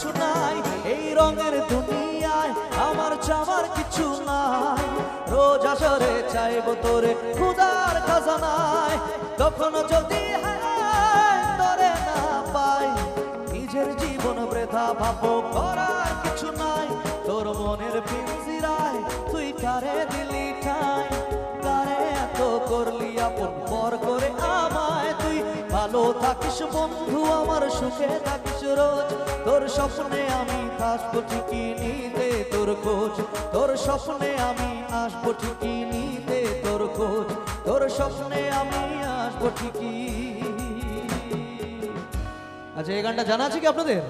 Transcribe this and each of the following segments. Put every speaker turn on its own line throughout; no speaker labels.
কিছু নাই, এই রঙের দুনিয়ায় আমার চাওয়ার কিছু নাই। রোজ আসরে চাইবো তোরে খুদার খাজানায়, কখনো যদি তোরে না পাই নিজের জীবন বৃথা ভাবো, করার কিছু নাই। তোর মনের পিঞ্জিরায় তুই কারে দিলি ঠাই, কারে এত করলি আপন পর করে আমায়। তুই ভালো থাকিস বন্ধু আমার, সুখে থাকিস রোজ। তোর স্বপ্নে আমি আসবো ঠিকই নিতে তোর খোঁজ, তোর স্বপ্নে আমি আসবো ঠিকই নিতে তোর খোঁজ, তোর স্বপ্নে আমি আসবো ঠিকই। আচ্ছা, এই গানটা জানা আছে কি আপনাদের?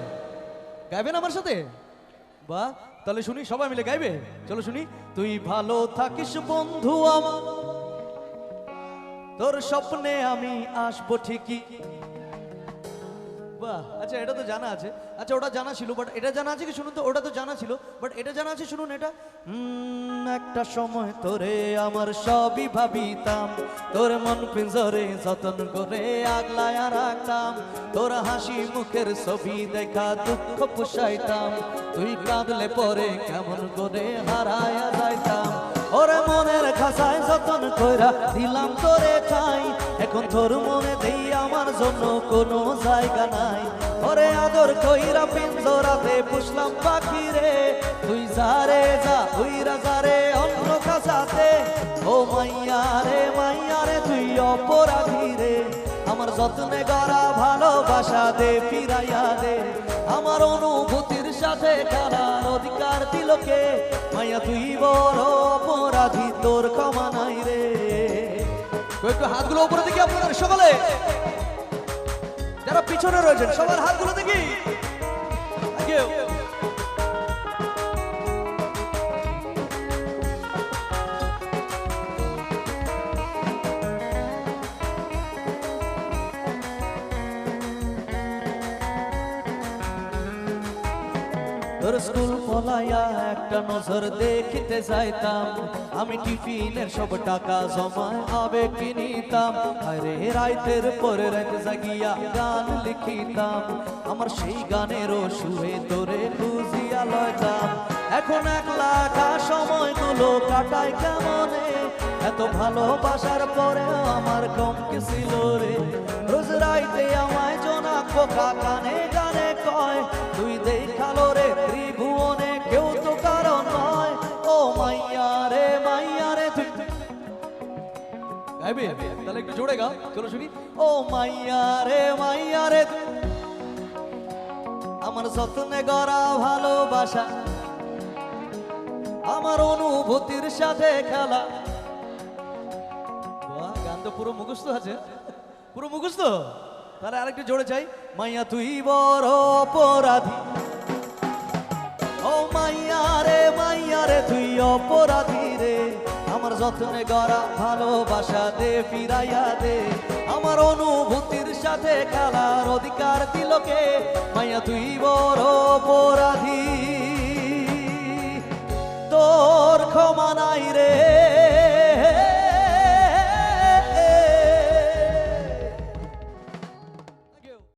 গাইবেন আমার সাথে? বাহ, তাহলে শুনি, সবাই মিলে গাইবে। চলো শুনি। তুই ভালো থাকিস বন্ধু আমার, তোর স্বপ্নে আমি আসবো ঠিকই। বাহ, আচ্ছা এটা তো জানা আছে। আচ্ছা ওটা জানা ছিল, বাট এটা জানা আছে কি শুনুন তো। ওটা তো জানা ছিল, বাট এটা জানা আছে, শুনুন এটা। একটা সময় তোরে আমার সবই ভাবিতাম, তোর মন পিঞ্জরে যতন করে আগলায়া রাখতাম। তোর হাসি মুখের ছবি দেখা দুঃখ পুষাইতাম, তুই কাঁদলে পরে কেমন করে হারায়া যাইতাম। ওরে মনের খাসায় যতন কইরা দিলাম তোরে ঠাই, এখন তোর মনে দেই আমার জন্য কোনো জায়গা নাই। ওরে আদর কইরা পিঞ্জরাতে পুষলাম পাখি রে, তুই যারে যা উইরা যারে অন্য খাসাতে। ও মাইয়া রে তুই অপরাধী রে, আমার যত্নে গড়া ভালোবাসা দে ফিরাইয়া দে। আমার অনুভূতির সাথে খেলার অধিকার দিল কে, মাইয়া তুই বড় অপরাধী, তোর ক্ষমা নাই রে। একটু হাতগুলো উপরে দেখি আপনাদের সকলে, যারা পিছনে রয়েছেন সবার হাতগুলো দেখি। তোর স্কুল পলাইয়া একটা নজর দেখিতে যাইতাম, আমি টিফিনের সব টাকা জমায় আবেগ কিনিতাম। আরে রাইতের পরে রাত জাগিয়া গান লিখিতাম, আমার সেই গানেরও সুরে তোরে খুঁজিয়া লইতাম। এখন একলা সময়গুলো কাটাই কেমনে, এত ভালোবাসার পরেও আমার কম কি ছিল রে। রোজ রাইতে আমায় জোনাক পোকা কানে গানে কয়, তুই দেখালো রে ত্রিভুবনে কেউ তো কারণ নয়। ও মাইয়া রে তুই গাইবে? তাহলে একটু জোরে গাও, চলো শুনি। ও মাইয়া রে আমার যত্নে গড়া ভালোবাসা, আমার অনুভূতির সাথে খেলা। গান তো পুরো মুখস্থ আছে, পুরো মুখস্থ। তাহলে আরেকটু জোরে চাই। মাইয়া তুই বড় অপরাধী, ও মাইয়া রে তুই অপরাধী রে, আমার যত্নে গড়া ভালোবাসা দে ফিরাইয়া দে। আমার অনুভূতির সাথে খেলার অধিকার দিল কে, মাইয়া তুই বড় অপরাধী।